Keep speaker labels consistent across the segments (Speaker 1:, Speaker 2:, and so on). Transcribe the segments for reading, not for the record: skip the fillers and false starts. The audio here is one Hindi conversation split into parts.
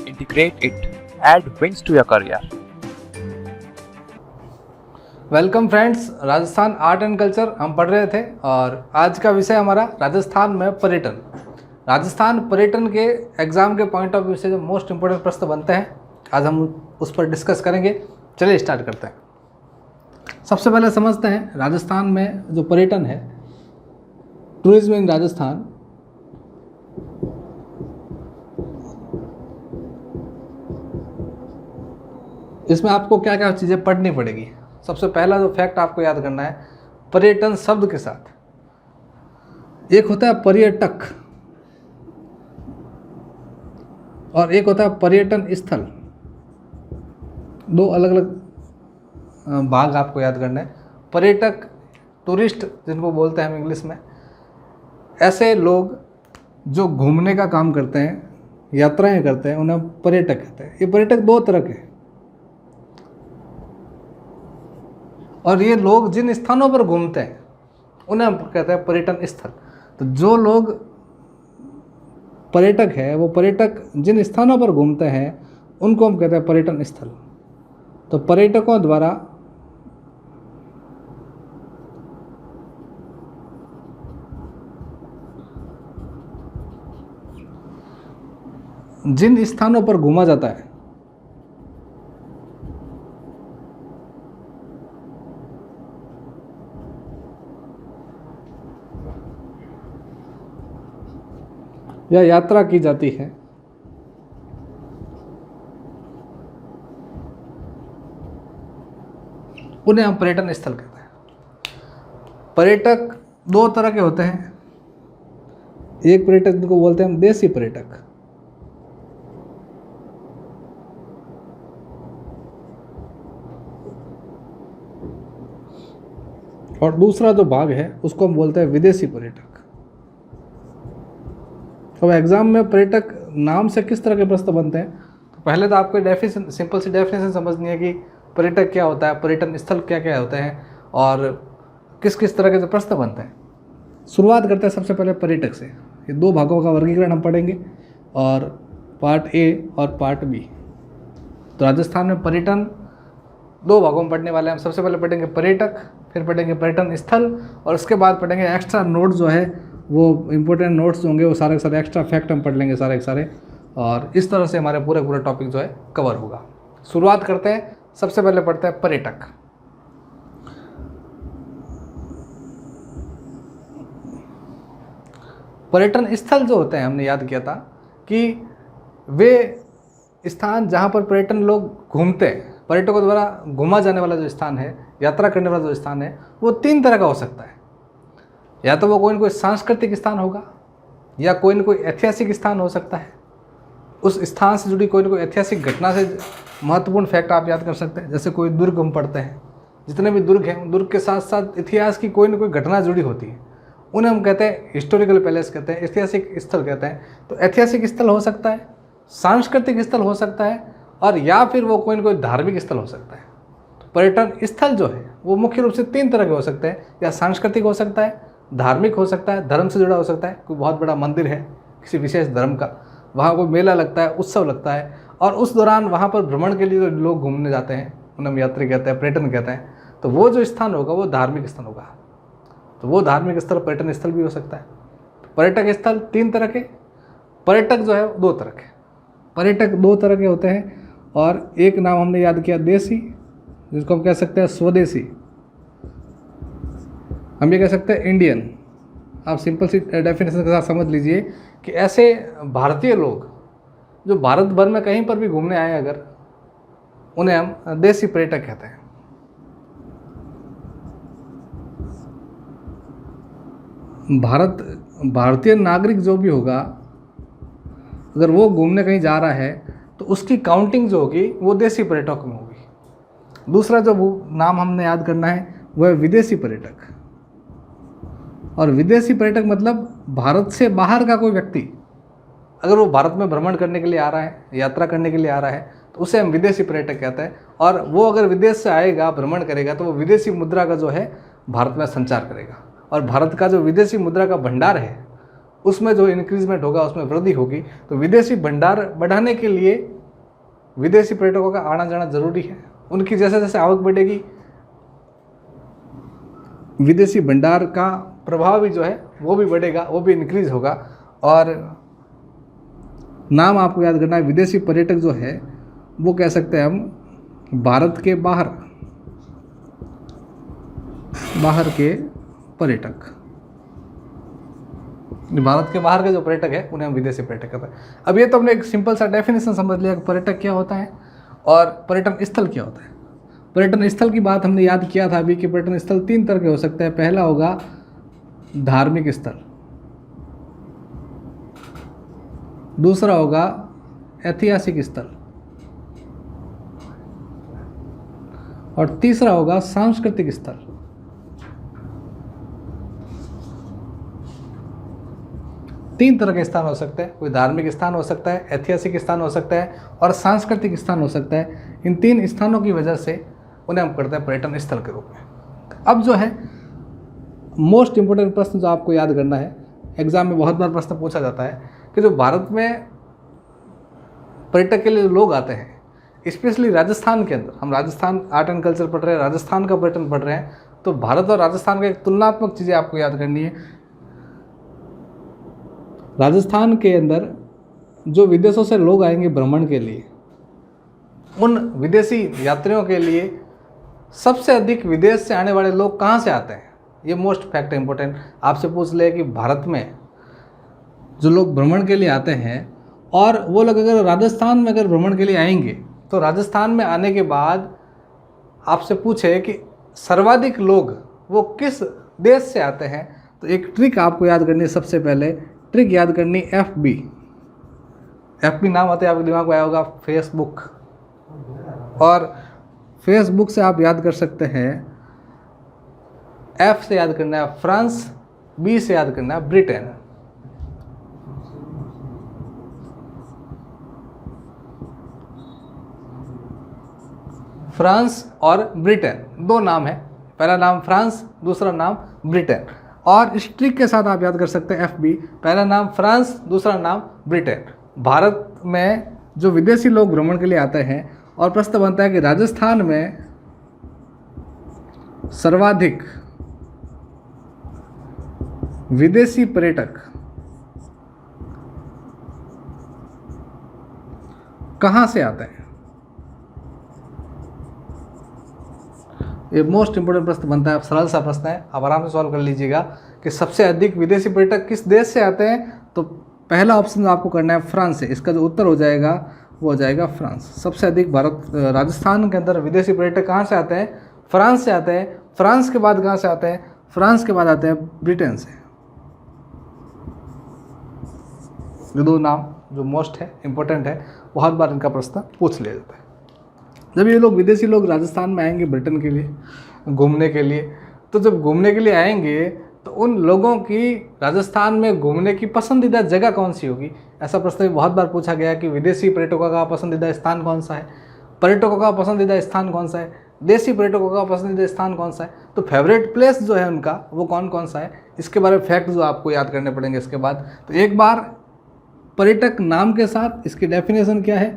Speaker 1: integrate it, add wings to your career.
Speaker 2: Welcome friends, Rajasthan art and culture हम पढ़ रहे थे और आज का विषय हमारा राजस्थान में पर्यटन। राजस्थान पर्यटन के एग्ज़ाम के पॉइंट ऑफ व्यू से जो मोस्ट इम्पोर्टेंट प्रश्न बनते हैं आज हम उस पर डिस्कस करेंगे। चलिए स्टार्ट करते हैं। सबसे पहले समझते हैं राजस्थान में जो पर्यटन है, टूरिज्म इन राजस्थान। इसमें आपको क्या क्या चीज़ें पढ़नी पड़ेगी। सबसे पहला जो फैक्ट आपको याद करना है, पर्यटन शब्द के साथ एक होता है पर्यटक और एक होता है पर्यटन स्थल। दो अलग अलग भाग आपको याद करना है। पर्यटक, टूरिस्ट जिनको बोलते हैं हम इंग्लिश में, ऐसे लोग जो घूमने का काम करते हैं, यात्राएं करते हैं, उन्हें पर्यटक कहते हैं। ये पर्यटक दो तरह के, और ये लोग जिन स्थानों पर घूमते हैं उन्हें हम कहते हैं पर्यटन स्थल। तो जो लोग पर्यटक है, वो पर्यटक जिन स्थानों पर घूमते हैं उनको हम कहते हैं पर्यटन स्थल। तो पर्यटकों द्वारा जिन स्थानों पर घूमा जाता है या यात्रा की जाती है, उन्हें हम पर्यटन स्थल कहते हैं। पर्यटक दो तरह के होते हैं। एक पर्यटक जिनको बोलते हैं हम देसी पर्यटक, और दूसरा जो भाग है उसको हम बोलते हैं विदेशी पर्यटक। अब एग्जाम में पर्यटक नाम से किस तरह के प्रश्न बनते हैं, तो पहले तो आपको डेफिनेशन, सिंपल सी डेफिनेशन समझनी है कि पर्यटक क्या होता है, पर्यटन स्थल क्या क्या होते हैं और किस किस तरह के जो प्रश्न बनते हैं। शुरुआत करते हैं सबसे पहले पर्यटक से। ये दो भागों का वर्गीकरण हम पढ़ेंगे, और पार्ट ए और पार्ट बी। तो राजस्थान में पर्यटन दो भागों में पढ़ने वाले हैं। हम सबसे पहले पढ़ेंगे पर्यटक, फिर पढ़ेंगे पर्यटन स्थल, और उसके बाद पढ़ेंगे एक्स्ट्रा नोट जो है, वो इम्पोर्टेंट नोट्स होंगे, वो सारे के सारे एक्स्ट्रा फैक्ट हम पढ़ लेंगे सारे के सारे, और इस तरह से हमारे पूरा टॉपिक जो है कवर होगा। शुरुआत करते हैं, सबसे पहले पढ़ते हैं पर्यटक। पर्यटन स्थल जो होते हैं, हमने याद किया था कि वे स्थान जहाँ पर पर्यटन लोग घूमते हैं, पर्यटकों द्वारा घूमा जाने वाला जो स्थान है, यात्रा करने वाला जो स्थान है, वो तीन तरह का हो सकता है। या तो वो कोई न कोई सांस्कृतिक स्थान होगा, या कोई न कोई ऐतिहासिक स्थान हो सकता है। उस स्थान से जुड़ी कोई न कोई ऐतिहासिक घटना से महत्वपूर्ण फैक्ट आप याद कर सकते हैं। जैसे कोई दुर्ग हम पढ़ते हैं, जितने भी दुर्ग हैं, दुर्ग के साथ साथ इतिहास की कोई न कोई घटना जुड़ी होती है, उन्हें हम कहते हैं हिस्टोरिकल पैलेस कहते हैं, ऐतिहासिक स्थल कहते हैं। तो ऐतिहासिक स्थल हो सकता है, सांस्कृतिक स्थल हो सकता है, और या फिर वो कोई न कोई धार्मिक स्थल हो सकता है। तो पर्यटन स्थल जो है वो मुख्य रूप से तीन तरह के हो सकते हैं। या सांस्कृतिक हो सकता है, धार्मिक हो सकता है, धर्म से जुड़ा हो सकता है, कोई बहुत बड़ा मंदिर है किसी विशेष धर्म का, वहाँ कोई मेला लगता है, उत्सव लगता है, और उस दौरान वहाँ पर भ्रमण के लिए जो लोग घूमने जाते हैं उन्हें हम यात्री कहते हैं, पर्यटन कहते हैं। तो वो जो स्थान होगा वो धार्मिक स्थल होगा। तो वो धार्मिक स्थल पर्यटन स्थल भी हो सकता है। पर्यटक स्थल तीन तरह के, पर्यटक जो है दो तरह के। पर्यटक दो तरह के होते हैं, और एक नाम हमने याद किया देसी, जिसको हम कह सकते हैं स्वदेशी। हम ये कह सकते हैं इंडियन। आप सिंपल सी डेफिनेशन के साथ समझ लीजिए कि ऐसे भारतीय लोग जो भारत भर में कहीं पर भी घूमने आए अगर, उन्हें हम देसी पर्यटक कहते हैं। भारतीय नागरिक जो भी होगा, अगर वो घूमने कहीं जा रहा है तो उसकी काउंटिंग जो होगी वो देसी पर्यटक में होगी। दूसरा जो नाम हमने याद करना है वो है विदेशी पर्यटक। और विदेशी पर्यटक मतलब भारत से बाहर का कोई व्यक्ति, अगर वो भारत में भ्रमण करने के लिए आ रहा है, यात्रा करने के लिए आ रहा है, तो उसे हम विदेशी पर्यटक कहते हैं। और वो अगर विदेश से आएगा, भ्रमण करेगा, तो वो विदेशी मुद्रा का जो है भारत में संचार करेगा। और भारत का जो विदेशी मुद्रा का भंडार है उसमें जो इंक्रीजमेंट होगा, उसमें वृद्धि होगी। तो विदेशी भंडार बढ़ाने के लिए विदेशी पर्यटकों का आना जाना जरूरी है। उनकी जैसे जैसे आवक बढ़ेगी, विदेशी भंडार का प्रभाव भी जो है वो भी बढ़ेगा, वो भी इंक्रीज होगा। और नाम आपको याद करना है, विदेशी पर्यटक जो है वो कह सकते हैं हम भारत के बाहर के पर्यटक, भारत के बाहर के जो पर्यटक है उन्हें हम विदेशी पर्यटक कहते हैं। अब ये तो हमने एक सिंपल सा डेफिनेशन समझ लिया कि पर्यटक क्या होता है और पर्यटन स्थल क्या होता है। पर्यटन स्थल की बात हमने याद किया था अभी कि पर्यटन स्थल 3 तरह के हो सकते हैं। पहला होगा धार्मिक स्थल, दूसरा होगा ऐतिहासिक स्थल, और तीसरा होगा सांस्कृतिक स्थल। तीन तरह के स्थान हो सकते हैं। कोई धार्मिक स्थान हो सकता है, ऐतिहासिक स्थान हो सकता है और सांस्कृतिक स्थान हो सकता है। इन 3 स्थानों की वजह से उन्हें हम करते हैं पर्यटन स्थल के रूप में। अब जो है मोस्ट इंपोर्टेंट प्रश्न जो आपको याद करना है, एग्जाम में बहुत बार प्रश्न पूछा जाता है कि जो भारत में पर्यटक के लिए लोग आते हैं, स्पेशली राजस्थान के अंदर, हम राजस्थान आर्ट एंड कल्चर पढ़ रहे हैं, राजस्थान का पर्यटन पढ़ रहे हैं, तो भारत और राजस्थान का एक तुलनात्मक चीज़ें आपको याद करनी है। राजस्थान के अंदर जो विदेशों से लोग आएंगे भ्रमण के लिए, उन विदेशी यात्रियों के लिए सबसे अधिक विदेश से आने वाले लोग कहाँ से आते हैं, ये मोस्ट फैक्ट है इंपॉर्टेंट। आपसे पूछ ले कि भारत में जो लोग भ्रमण के लिए आते हैं, और वो लोग अगर राजस्थान में अगर भ्रमण के लिए आएंगे, तो राजस्थान में आने के बाद आपसे पूछे कि सर्वाधिक लोग वो किस देश से आते हैं, तो एक ट्रिक आपको याद करनी है। सबसे पहले ट्रिक याद करनी FB। FB नाम आते आपके दिमाग में आया होगा फेसबुक, और फेसबुक से आप याद कर सकते हैं, F से याद करना है फ्रांस, B से याद करना है ब्रिटेन। फ्रांस और ब्रिटेन 2 नाम है, पहला नाम फ्रांस, दूसरा नाम ब्रिटेन। और इस ट्रिक के साथ आप याद कर सकते हैं FB, पहला नाम फ्रांस, दूसरा नाम ब्रिटेन। भारत में जो विदेशी लोग भ्रमण के लिए आते हैं, और प्रश्न बनता है कि राजस्थान में सर्वाधिक विदेशी पर्यटक कहाँ से आते हैं। ये मोस्ट इंपोर्टेंट प्रश्न बनता है। सरल सा प्रश्न है, आप आराम से सॉल्व कर लीजिएगा कि सबसे अधिक विदेशी पर्यटक किस देश से आते हैं। तो पहला ऑप्शन आपको करना है फ्रांस से, इसका जो उत्तर हो जाएगा वो हो जाएगा फ्रांस। सबसे अधिक राजस्थान के अंदर विदेशी पर्यटक कहाँ से आते हैं, फ्रांस से आते हैं। फ्रांस के बाद कहाँ से आते हैं, फ्रांस के बाद आते हैं ब्रिटेन से। ये 2 नाम जो मोस्ट है, इंपॉर्टेंट है, बहुत बार इनका प्रश्न पूछ लिया जाता है। जब ये लोग विदेशी लोग राजस्थान में आएंगे ब्रिटेन के लिए घूमने के लिए, तो जब घूमने के लिए आएंगे तो उन लोगों की राजस्थान में घूमने की पसंदीदा जगह कौन सी होगी। ऐसा प्रश्न भी बहुत बार पूछा गया कि विदेशी पर्यटकों का पसंदीदा स्थान कौन सा है, पर्यटकों का पसंदीदा स्थान कौन सा है, देसी पर्यटकों का पसंदीदा स्थान कौन सा है। तो फेवरेट प्लेस जो है उनका वो कौन कौन सा है, इसके बारे में फैक्ट जो आपको याद करने पड़ेंगे इसके बाद। तो एक बार पर्यटक नाम के साथ इसकी डेफिनेशन क्या है,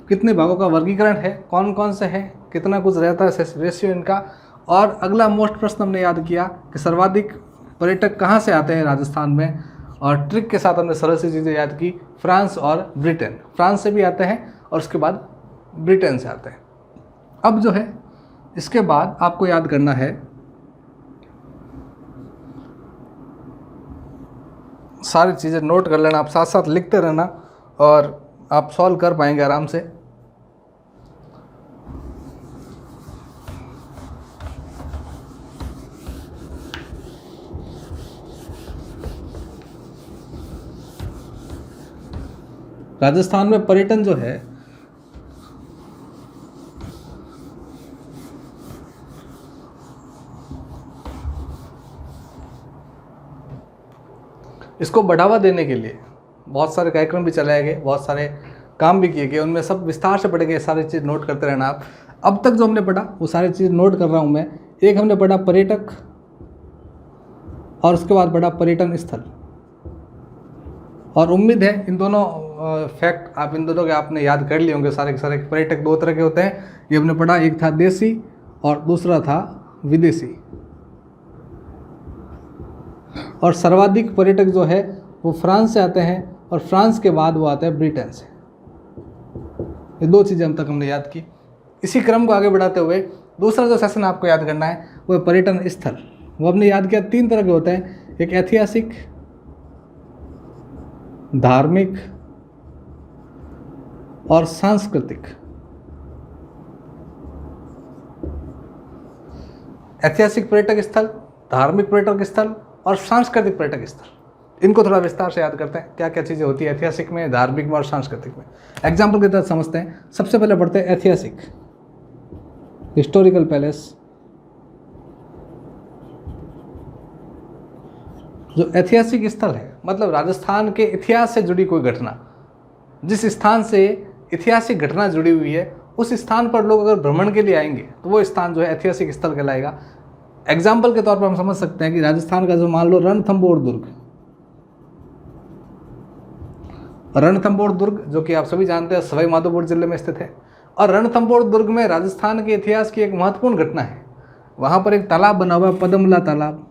Speaker 2: कितने भागों का वर्गीकरण है, कौन कौन से है, कितना कुछ रहता है रेशियो इनका। और अगला मोस्ट प्रश्न हमने याद किया कि सर्वाधिक पर्यटक कहाँ से आते हैं राजस्थान में, और ट्रिक के साथ हमने सरल सी चीज़ें याद की, फ्रांस और ब्रिटेन। फ्रांस से भी आते हैं और उसके बाद ब्रिटेन से आते हैं। अब जो है इसके बाद आपको याद करना है सारी चीज़ें नोट कर लेना, आप साथ साथ लिखते रहना और आप सॉल्व कर पाएंगे आराम से। राजस्थान में पर्यटन जो है इसको बढ़ावा देने के लिए बहुत सारे कार्यक्रम भी चलाए गए, बहुत सारे काम भी किए गए, उनमें सब विस्तार से पढ़े गए। सारी चीज़ नोट करते रहना आप। अब तक जो हमने पढ़ा वो सारी चीज़ नोट कर रहा हूँ मैं। एक हमने पढ़ा पर्यटक, और उसके बाद पढ़ा पर्यटन स्थल, और उम्मीद है इन दोनों फैक्ट आप इन दोनों के आपने याद कर लिए होंगे सारे के सारे। पर्यटक दो तरह के होते हैं, ये हमने पढ़ा, एक था देसी और दूसरा था विदेशी। और सर्वाधिक पर्यटक जो है वो फ्रांस से आते हैं और फ्रांस के बाद वो आते हैं ब्रिटेन से। ये दो चीज़ें हम तक हमने याद की। इसी क्रम को आगे बढ़ाते हुए दूसरा जो सेशन आपको याद करना है वो है पर्यटन स्थल। वो हमने याद किया 3 तरह के होते हैं, एक ऐतिहासिक, धार्मिक और सांस्कृतिक। ऐतिहासिक पर्यटक स्थल, धार्मिक पर्यटक स्थल और सांस्कृतिक पर्यटक स्थल, इनको थोड़ा विस्तार से याद करते हैं क्या क्या चीज़ें होती है ऐतिहासिक में, धार्मिक में और सांस्कृतिक में। एग्जाम्पल के तहत समझते हैं। सबसे पहले पढ़ते हैं ऐतिहासिक, हिस्टोरिकल पैलेस। जो ऐतिहासिक स्थल है मतलब राजस्थान के इतिहास से जुड़ी कोई घटना, जिस स्थान से ऐतिहासिक घटना जुड़ी हुई है उस स्थान पर लोग अगर भ्रमण के लिए आएंगे तो वो स्थान जो है ऐतिहासिक स्थल कहलाएगा। एग्जाम्पल के तौर पर हम समझ सकते हैं कि राजस्थान का जो मान लो रणथंबोर दुर्ग, रणथंबोर दुर्ग जो कि आप सभी जानते हैं सवाई माधोपुर जिले में स्थित है। और रणथंबोर दुर्ग में राजस्थान के इतिहास की एक महत्वपूर्ण घटना है। वहाँ पर एक तालाब बना हुआ है, पद्मला तालाब।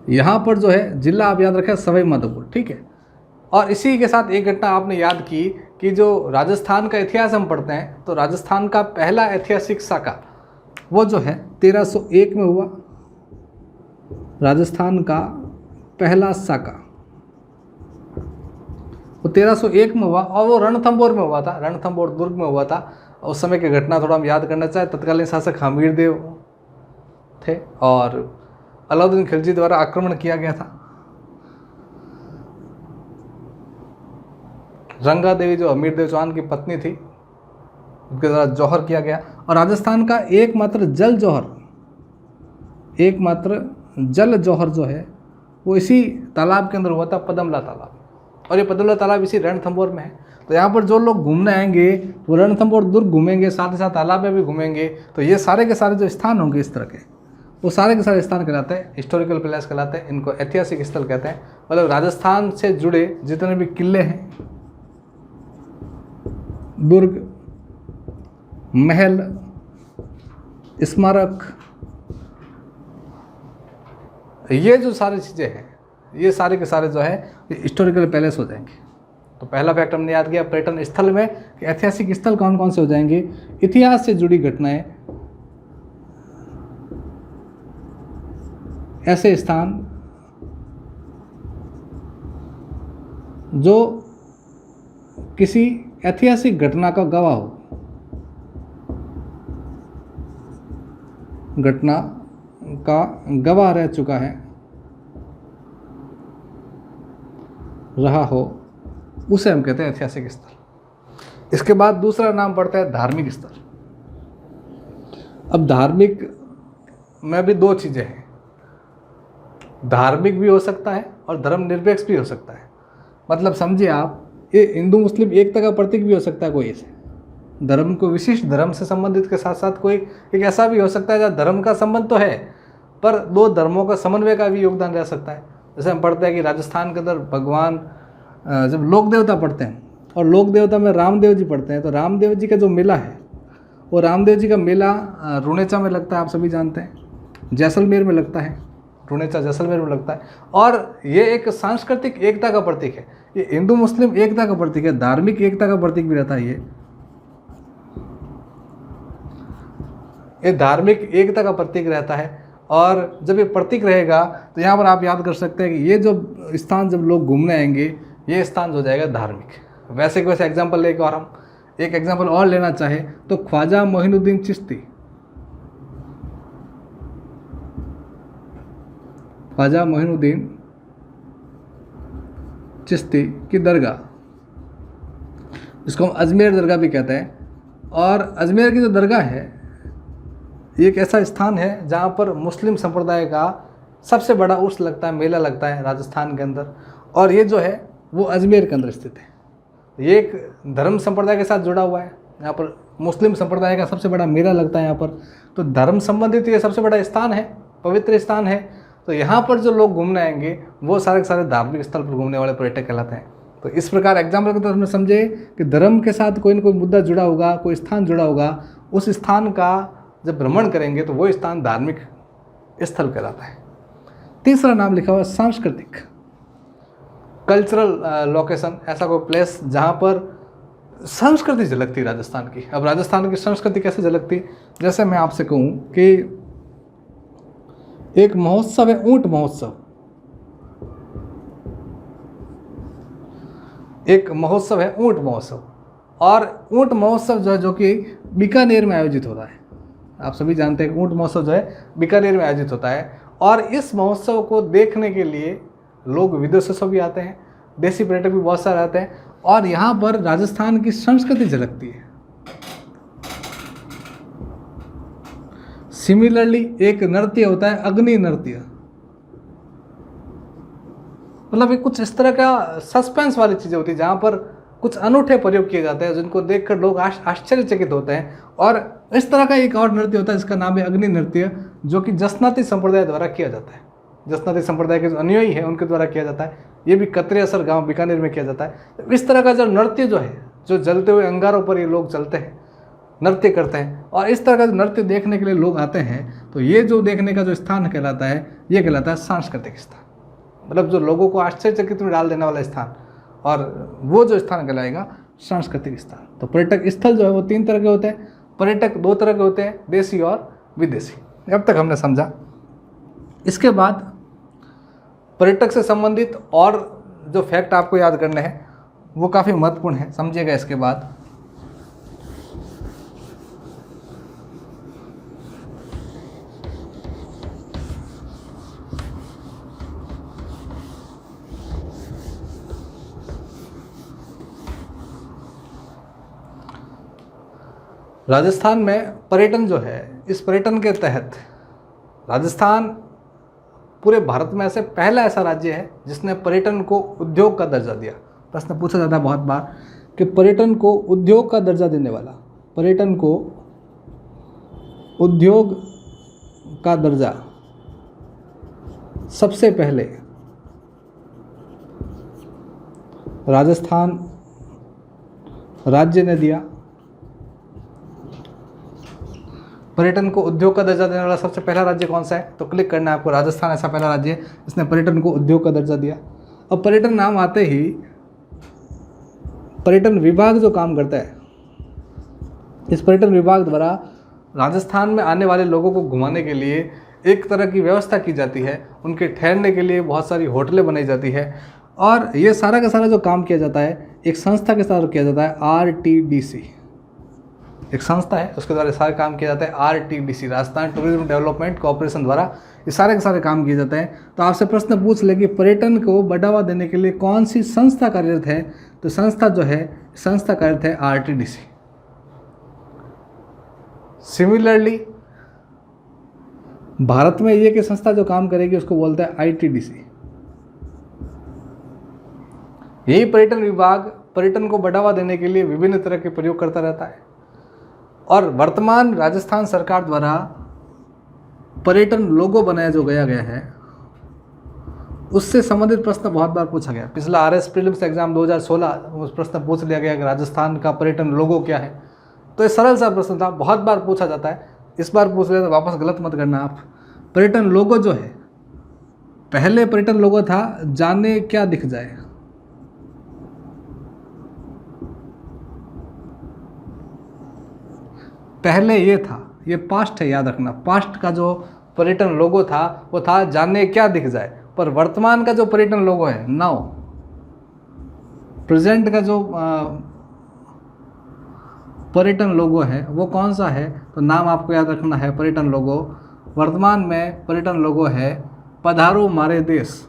Speaker 2: यहाँ पर जो है जिला आप याद रखें सवाई माधोपुर, ठीक है। और इसी के साथ एक घटना आपने याद की कि जो राजस्थान का इतिहास हम पढ़ते हैं तो राजस्थान का पहला ऐतिहासिक साका वो जो है 1301 में हुआ। राजस्थान का पहला साका वो 1301 में हुआ और वो रणथंबोर में हुआ था, रणथंबोर दुर्ग में हुआ था। उस समय की घटना थोड़ा हम याद करना चाहें, तत्कालीन शासक हमीर देव थे और अलाउद्दीन खिलजी द्वारा आक्रमण किया गया था। रंगा देवी जो हमीर देव चौहान की पत्नी थी उनके द्वारा जौहर किया गया। और राजस्थान का एकमात्र जल जौहर जो है वो इसी तालाब के अंदर हुआ था, पद्मला तालाब। और ये पद्मला तालाब इसी रणथंबोर में है। तो यहाँ पर जो लोग घूमने आएंगे वो रणथंबोर दुर्ग घूमेंगे, साथ ही साथ तालाब में भी घूमेंगे। तो ये सारे के सारे जो स्थान होंगे इस तरह के, वो सारे के सारे स्थान कहलाते हैं हिस्टोरिकल प्लेस कहलाते हैं। इनको ऐतिहासिक स्थल कहते हैं। मतलब राजस्थान से जुड़े जितने भी किले हैं, दुर्ग, महल, स्मारक, ये जो सारी चीज़ें हैं ये सारे के सारे जो है ये हिस्टोरिकल पैलेस हो जाएंगे। तो पहला फैक्ट हमने याद किया पर्यटन स्थल में कि ऐतिहासिक स्थल कौन कौन से हो जाएंगे, इतिहास से जुड़ी घटनाएं, ऐसे स्थान जो किसी ऐतिहासिक घटना का गवाह हो, घटना का गवाह रह चुका है, रहा हो, उसे हम कहते हैं ऐतिहासिक स्थल। इसके बाद दूसरा नाम पड़ता है धार्मिक स्थल। अब धार्मिक में भी दो चीज़ें हैं, धार्मिक भी हो सकता है और धर्मनिरपेक्ष भी हो सकता है। मतलब समझिए आप, ये हिंदू मुस्लिम एकता का प्रतीक भी हो सकता है कोई इसे, धर्म को विशिष्ट धर्म से संबंधित के साथ साथ कोई एक ऐसा भी हो सकता है जहाँ धर्म का संबंध तो है पर दो धर्मों का समन्वय का भी योगदान रह सकता है। जैसे हम पढ़ते हैं कि राजस्थान के अंदर भगवान जब लोक देवता पढ़ते हैं और लोक देवता में रामदेव जी पढ़ते हैं, तो रामदेव जी का जो मेला है वो रामदेव जी का मेला रुणेचा में लगता है, आप सभी जानते हैं, जैसलमेर में लगता है, रुणेचा जैसलमेर में लगता है। और ये एक सांस्कृतिक एकता का प्रतीक है, ये हिंदू मुस्लिम एकता का प्रतीक है, धार्मिक एकता का प्रतीक भी रहता है। ये धार्मिक एकता का प्रतीक रहता है। और जब ये प्रतीक रहेगा तो यहाँ पर आप याद कर सकते हैं कि ये जो स्थान जब लोग घूमने आएंगे ये स्थान हो जाएगा धार्मिक। वैसे के वैसे एग्जाम्पल लेके और हम एक एग्जाम्पल और लेना चाहे तो ख्वाजा मोइनुद्दीन चिश्ती, ख्वाजा मोइनुद्दीन चिश्ती की दरगाह, इसको हम अजमेर दरगाह भी कहते हैं। और अजमेर की जो दरगाह है ये एक ऐसा स्थान है जहाँ पर मुस्लिम संप्रदाय का सबसे बड़ा उर्स लगता है, मेला लगता है राजस्थान के अंदर। और ये जो है वो अजमेर के अंदर स्थित है। ये एक धर्म संप्रदाय के साथ जुड़ा हुआ है। यहाँ पर मुस्लिम संप्रदाय का सबसे बड़ा मेला लगता है यहाँ पर। तो धर्म संबंधित ये सबसे बड़ा स्थान है, पवित्र स्थान है। तो यहाँ पर जो लोग घूमने आएंगे वो सारे के सारे धार्मिक स्थल पर घूमने वाले पर्यटक कहलाते हैं। तो इस प्रकार एग्जाम्पल के तौर पर समझे कि धर्म के साथ कोई ना कोई मुद्दा जुड़ा होगा, कोई स्थान जुड़ा होगा, उस स्थान का जब भ्रमण करेंगे तो वो स्थान धार्मिक स्थल कहलाता है। तीसरा नाम लिखा हुआ सांस्कृतिक, कल्चरल लोकेशन, ऐसा कोई प्लेस जहाँ पर संस्कृति झलकती राजस्थान की। अब राजस्थान की संस्कृति कैसे झलकती, जैसे मैं आपसे कहूँ कि एक महोत्सव है ऊंट महोत्सव, एक महोत्सव है ऊंट महोत्सव, और ऊंट महोत्सव जो है जो कि बीकानेर में आयोजित होता है। आप सभी जानते हैं कि ऊंट महोत्सव जो है बीकानेर में आयोजित होता है, और इस महोत्सव को देखने के लिए लोग विदेशों से भी आते हैं, देसी पर्यटक भी बहुत सारे आते हैं, और यहाँ पर राजस्थान की संस्कृति झलकती है। सिमिलरली एक नृत्य होता है अग्नि नृत्य, मतलब ये कुछ इस तरह का सस्पेंस वाली चीज़ें होती है जहाँ पर कुछ अनूठे प्रयोग किए जाते हैं जिनको देखकर लोग आश्चर्यचकित होते हैं। और इस तरह का एक और नृत्य होता है जिसका नाम है अग्नि नृत्य, जो कि जसनाती संप्रदाय द्वारा किया जाता है। जसनाती संप्रदाय के जो अनुयायी है उनके द्वारा किया जाता है। ये भी कतरेसर गांव बीकानेर में किया जाता है। तो इस तरह का जो नृत्य जो है, जो जलते हुए अंगारों पर ये लोग चलते हैं, नृत्य करते हैं, और इस तरह का जो नृत्य देखने के लिए लोग आते हैं, तो ये जो देखने का जो स्थान कहलाता है, ये कहलाता है सांस्कृतिक स्थान। मतलब जो लोगों को आश्चर्यचकित में डाल देने वाला स्थान, और वो जो स्थान कहलाएगा सांस्कृतिक स्थान। तो पर्यटक स्थल जो है वो 3 तरह के होते हैं, पर्यटक 2 तरह के होते हैं, देसी और विदेशी। अब तक हमने समझा। इसके बाद पर्यटक से संबंधित और जो फैक्ट आपको याद करने हैं वो काफ़ी महत्वपूर्ण है, समझिएगा। इसके बाद राजस्थान में पर्यटन जो है, इस पर्यटन के तहत राजस्थान पूरे भारत में ऐसे पहला ऐसा राज्य है जिसने पर्यटन को उद्योग का दर्जा दिया। प्रश्न पूछा जाता है बहुत बार कि पर्यटन को उद्योग का दर्जा देने वाला, पर्यटन को उद्योग का दर्जा सबसे पहले राजस्थान राज्य ने दिया। पर्यटन को उद्योग का दर्जा देने वाला सबसे पहला राज्य कौन सा है, तो क्लिक करना है आपको। राजस्थान ऐसा पहला राज्य है जिसने पर्यटन को उद्योग का दर्जा दिया। अब पर्यटन नाम आते ही पर्यटन विभाग जो काम करता है, इस पर्यटन विभाग द्वारा राजस्थान में आने वाले लोगों को घुमाने के लिए एक तरह की व्यवस्था की जाती है। उनके ठहरने के लिए बहुत सारी होटलें बनाई जाती है, और ये सारा का सारा जो काम किया जाता है एक संस्था के साथ किया जाता है, RTDC। एक संस्था है, उसके द्वारा सारे काम किया जाता है, RTDC, Rajasthan tourism development corporation द्वारा ये सारे के सारे काम किए जाते हैं। तो आपसे प्रश्न पूछ ले कि पर्यटन को बढ़ावा देने के लिए कौन सी संस्था कार्यरत है, तो संस्था जो है, संस्था कार्यरत है RTDC। सिमिलरली भारत में ये कि संस्था जो काम करेगी उसको बोलते हैं ITDC। यही पर्यटन विभाग पर्यटन को बढ़ावा देने के लिए विभिन्न तरह के प्रयोग करता रहता है, और वर्तमान राजस्थान सरकार द्वारा पर्यटन लोगो बनाया जो गया है उससे संबंधित प्रश्न बहुत बार पूछा गया। पिछला RS प्रीलिम्स एग्जाम 2016 उस प्रश्न पूछ लिया गया कि राजस्थान का पर्यटन लोगो क्या है। तो ये सरल सा प्रश्न था, बहुत बार पूछा जाता है, इस बार पूछ लिया तो वापस गलत मत करना आप। पर्यटन लोगो जो है, पहले पर्यटन लोगो था जाने क्या दिख जाए। पहले ये था, ये पास्ट है, याद रखना। पास्ट का जो पर्यटन लोगो था वो था जाने क्या दिख जाए, पर वर्तमान का जो पर्यटन लोगो है, नाउ प्रेजेंट का जो पर्यटन लोगो है वो कौन सा है, तो नाम आपको याद रखना है। पर्यटन लोगो वर्तमान में पर्यटन लोगो है पधारो मारे देश।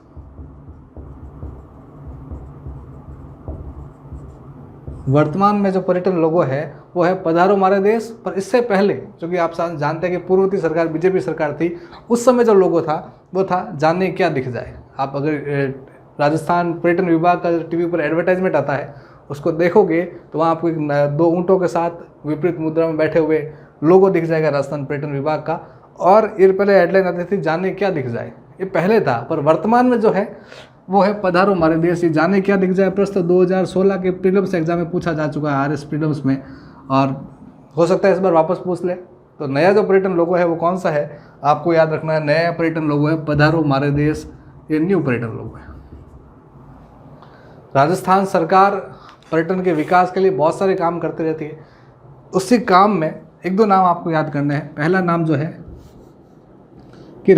Speaker 2: वर्तमान में जो पर्यटन लोगो है वो है पधारो हमारे देश। पर इससे पहले, जो कि आप जानते हैं कि पूर्ववर्ती सरकार बीजेपी सरकार थी, उस समय जो लोगो था वो था जाने क्या दिख जाए। आप अगर राजस्थान पर्यटन विभाग का टीवी पर एडवर्टाइजमेंट आता है उसको देखोगे तो वहाँ आपको 2 ऊँटों के साथ विपरीत मुद्रा में बैठे हुए लोगो दिख जाएगा राजस्थान पर्यटन विभाग का, और ये पहले हेडलाइन आती थी जाने क्या दिख जाए। ये पहले था, पर वर्तमान में जो है वो है पधारो हमारे देश। ये जाने क्या दिख जाए प्रश्न 2016 के प्रीलिम्स एग्जाम में पूछा जा चुका है, आरएस प्रीलिम्स में, और हो सकता है इस बार वापस पूछ ले। तो नया जो पर्यटन लोगो है वो कौन सा है, आपको याद रखना है। नया पर्यटन लोगो है पधारो हमारे देश, ये न्यू पर्यटन लोगो है। राजस्थान सरकार पर्यटन के विकास के लिए बहुत सारे काम करती रहती है। उसी काम में एक दो नाम आपको याद करने हैं। पहला नाम जो है कि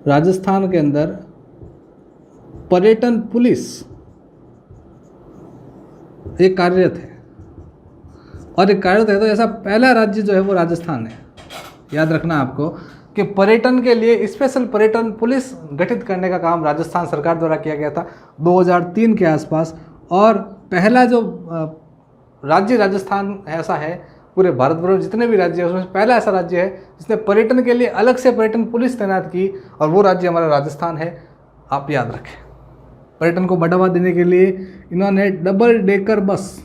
Speaker 2: राजस्थान के अंदर पर्यटन पुलिस एक कार्यरत है, और एक कार्यरत है तो ऐसा पहला राज्य जो है वो राजस्थान है। याद रखना आपको कि पर्यटन के लिए स्पेशल पर्यटन पुलिस गठित करने का काम राजस्थान सरकार द्वारा किया गया था 2003 के आसपास। और पहला जो राज्य राजस्थान ऐसा है पूरे भारत भर में जितने भी राज्य हैं उसमें पहला ऐसा राज्य है जिसने पर्यटन के लिए अलग से पर्यटन पुलिस तैनात की, और वो राज्य हमारा राजस्थान है। आप याद रखें, पर्यटन को बढ़ावा देने के लिए इन्होंने डबल डेकर बस,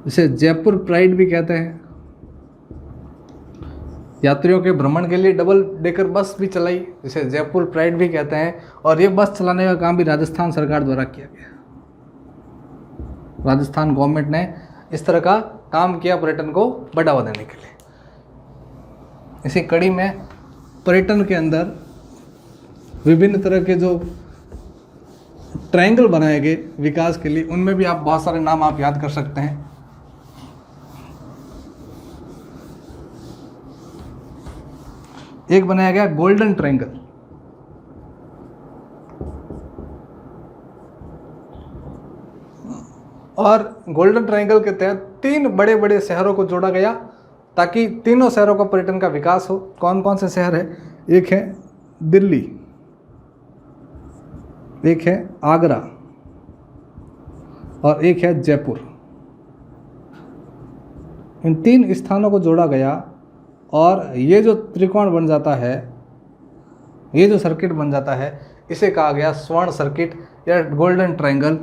Speaker 2: जिसे जयपुर प्राइड भी कहते हैं, यात्रियों के भ्रमण के लिए डबल डेकर बस भी चलाई, जिसे जयपुर प्राइड भी कहते हैं। और ये बस चलाने का काम भी राजस्थान सरकार द्वारा किया गया। राजस्थान गवर्नमेंट ने इस तरह का काम किया पर्यटन को बढ़ावा देने के लिए। इसी कड़ी में पर्यटन के अंदर विभिन्न तरह के जो ट्रायंगल बनाए गए विकास के लिए, उनमें भी आप बहुत सारे नाम आप याद कर सकते हैं। एक बनाया गया गोल्डन ट्रायंगल, और गोल्डन ट्रायंगल के तहत 3 बड़े बड़े शहरों को जोड़ा गया ताकि तीनों शहरों का पर्यटन का विकास हो। कौन कौन से शहर है? एक है दिल्ली, एक है आगरा, और एक है जयपुर। इन 3 स्थानों को जोड़ा गया, और ये जो त्रिकोण बन जाता है, ये जो सर्किट बन जाता है, इसे कहा गया स्वर्ण सर्किट या गोल्डन ट्रायंगल,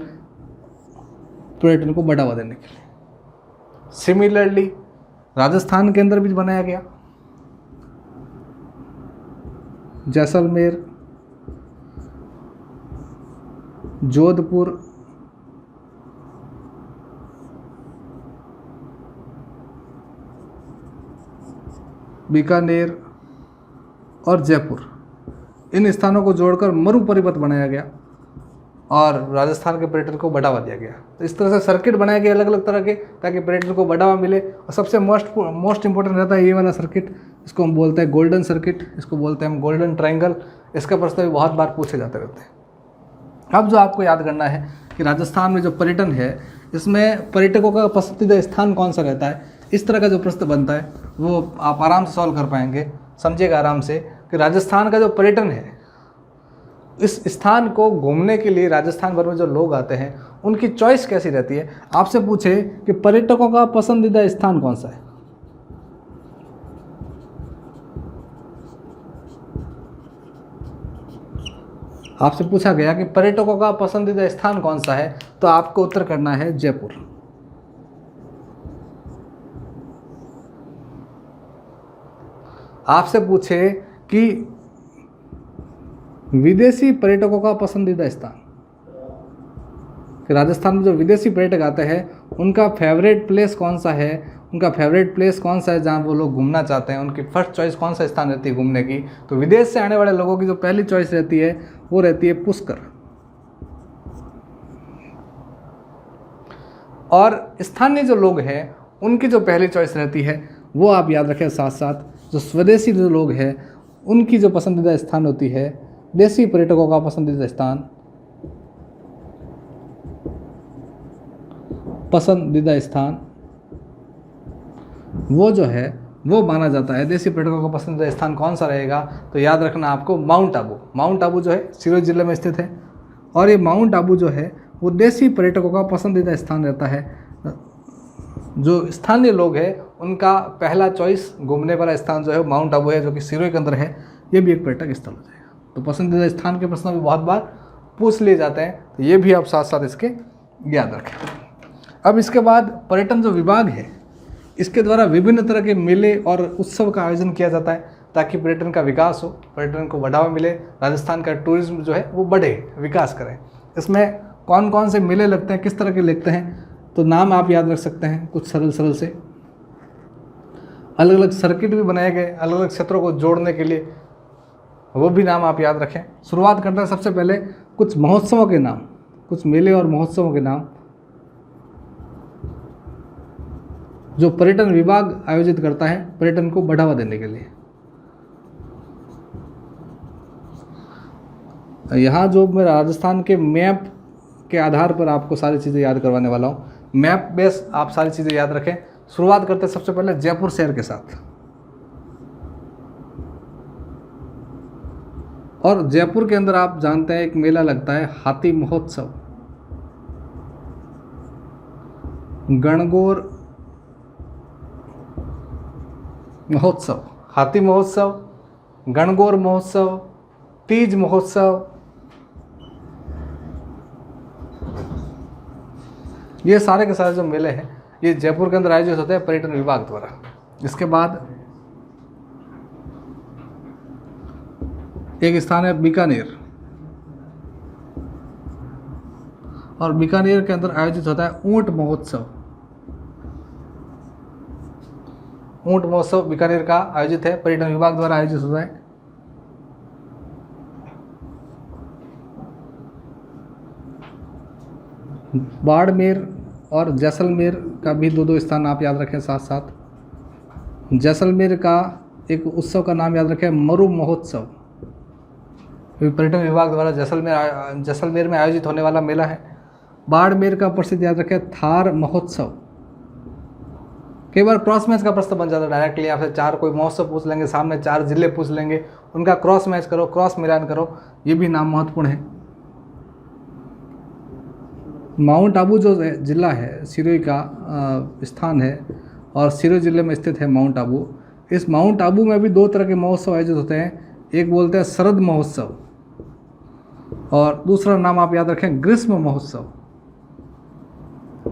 Speaker 2: पर्यटन को बढ़ावा देने के लिए। सिमिलरली राजस्थान के अंदर भी बनाया गया, जैसलमेर, जोधपुर, बीकानेर और जयपुर, इन स्थानों को जोड़कर मरु परिपथ बनाया गया और राजस्थान के पर्यटन को बढ़ावा दिया गया। तो इस तरह से सर्किट बनाए गए अलग अलग तरह के, ताकि पर्यटन को बढ़ावा मिले। और सबसे मोस्ट इंपॉर्टेंट रहता है ये वाला सर्किट, इसको हम बोलते हैं गोल्डन सर्किट, इसको बोलते हैं हम गोल्डन ट्रायंगल। इसका प्रश्न भी बहुत बार पूछे जाते रहते हैं। अब जो आपको याद करना है कि राजस्थान में जो पर्यटन है, इसमें पर्यटकों का पसंदीदा स्थान कौन सा रहता है, इस तरह का जो प्रश्न बनता है वो आप आराम से सॉल्व कर पाएंगे। समझिएगा आराम से कि राजस्थान का जो पर्यटन है, इस स्थान को घूमने के लिए राजस्थान भर में जो लोग आते हैं उनकी चॉइस कैसी रहती है। आपसे पूछे कि पर्यटकों का पसंदीदा स्थान कौन सा है, आपसे पूछा गया कि पर्यटकों का पसंदीदा स्थान कौन सा है, तो आपको उत्तर करना है जयपुर। आपसे पूछे कि विदेशी पर्यटकों का पसंदीदा स्थान, कि राजस्थान में जो विदेशी पर्यटक आते हैं उनका फेवरेट प्लेस कौन सा है, उनका फेवरेट प्लेस कौन सा है जहाँ वो लोग घूमना चाहते हैं, उनकी फर्स्ट चॉइस कौन सा स्थान रहती है घूमने की। तो विदेश से आने वाले लोगों की जो पहली चॉइस रहती है वो रहती है पुष्कर। और स्थानीय जो लोग हैं उनकी जो पहली चॉइस रहती है वो आप याद रखें। साथ साथ जो स्वदेशी जो लोग हैं उनकी जो पसंदीदा स्थान होती है, देसी पर्यटकों का पसंदीदा स्थान वो जो है वो माना जाता है। देसी पर्यटकों का पसंदीदा स्थान कौन सा रहेगा, तो याद रखना आपको माउंट आबू। माउंट आबू जो है सिरोही जिले में स्थित है, और ये माउंट आबू जो है वो देसी पर्यटकों का पसंदीदा स्थान रहता है। जो स्थानीय लोग हैं उनका पहला चॉइस घूमने वाला स्थान जो है माउंट आबू है, जो कि सिरोही के अंदर है। ये भी एक पर्यटक स्थल हो जाएगा। तो पसंदीदा स्थान के प्रश्न भी बहुत बार पूछ लिए जाते हैं, तो ये भी आप साथ साथ इसके याद रखें। अब इसके बाद पर्यटन जो विभाग है इसके द्वारा विभिन्न तरह के मेले और उत्सव का आयोजन किया जाता है ताकि पर्यटन का विकास हो, पर्यटन को बढ़ावा मिले, राजस्थान का टूरिज्म जो है वो बढ़े, विकास करें। इसमें कौन कौन से मेले लगते हैं, किस तरह के लगते हैं, तो नाम आप याद रख सकते हैं कुछ सरल सरल से। अलग अलग सर्किट भी बनाए गए अलग अलग क्षेत्रों को जोड़ने के लिए, वो भी नाम आप याद रखें। शुरुआत करते हैं सबसे पहले कुछ महोत्सवों के नाम, कुछ मेले और महोत्सवों के नाम जो पर्यटन विभाग आयोजित करता है पर्यटन को बढ़ावा देने के लिए। यहाँ जो मैं राजस्थान के मैप के आधार पर आपको सारी चीज़ें याद करवाने वाला हूँ, मैप बेस आप सारी चीज़ें याद रखें। शुरुआत करते हैं सबसे पहले जयपुर शहर के साथ। और जयपुर के अंदर आप जानते हैं एक मेला लगता है हाथी महोत्सव, गणगौर महोत्सव, हाथी महोत्सव, गणगौर महोत्सव, तीज महोत्सव, ये सारे के सारे जो मेले हैं ये जयपुर के अंदर आयोजित होते हैं पर्यटन विभाग द्वारा। इसके बाद एक स्थान है बीकानेर, और बीकानेर के अंदर आयोजित होता है ऊंट महोत्सव। ऊंट महोत्सव बीकानेर का आयोजित है, पर्यटन विभाग द्वारा आयोजित होता है। बाड़मेर और जैसलमेर का भी दो स्थान आप याद रखें साथ साथ। जैसलमेर का एक उत्सव का नाम याद रखें मरु महोत्सव, पर्यटन विभाग द्वारा जैसलमेर में आयोजित होने वाला मेला है। बाड़मेर का प्रसिद्ध याद रखें थार महोत्सव। कई बार क्रॉस मैच का प्रश्न बन जाता है, डायरेक्टली आपसे 4 कोई महोत्सव पूछ लेंगे, सामने 4 जिले पूछ लेंगे, उनका क्रॉस मैच करो, क्रॉस मिलान करो, ये भी नाम महत्वपूर्ण है। माउंट आबू जो ज़िला है, सिरोही का स्थान है और सिरोही ज़िले में स्थित है माउंट आबू। इस माउंट आबू में भी 2 तरह के महोत्सव आयोजित होते हैं, एक बोलते हैं शरद महोत्सव और दूसरा नाम आप याद रखें ग्रीष्म महोत्सव।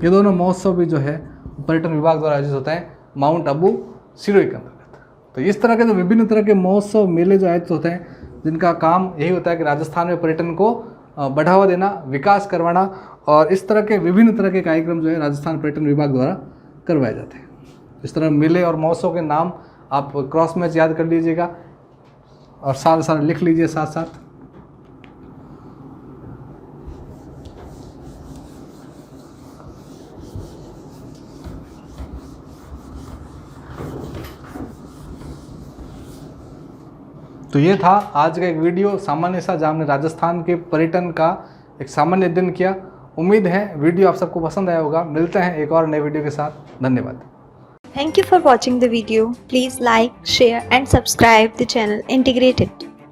Speaker 2: ये दोनों महोत्सव भी जो है पर्यटन विभाग द्वारा आयोजित होते हैं माउंट आबू सिरोही के अंतर्गत। तो इस तरह के जो विभिन्न तरह के महोत्सव मेले जो आयोजित होते हैं, जिनका काम यही होता है कि राजस्थान में पर्यटन को बढ़ावा देना, विकास करवाना, और इस तरह के विभिन्न तरह के कार्यक्रम जो है राजस्थान पर्यटन विभाग द्वारा करवाए जाते हैं। इस तरह मेले और महोत्सव के नाम आप क्रॉस मैच याद कर लीजिएगा और सारे लिख लीजिए साथ साथ। तो ये था आज का एक वीडियो सामान्य सा, जहाँ हमने राजस्थान के पर्यटन का एक सामान्य अध्ययन किया। उम्मीद है वीडियो आप सबको पसंद आया होगा। मिलते हैं एक और नए वीडियो के साथ। धन्यवाद।
Speaker 3: Thank you for watching the video. Please like, share and subscribe the channel Integrated.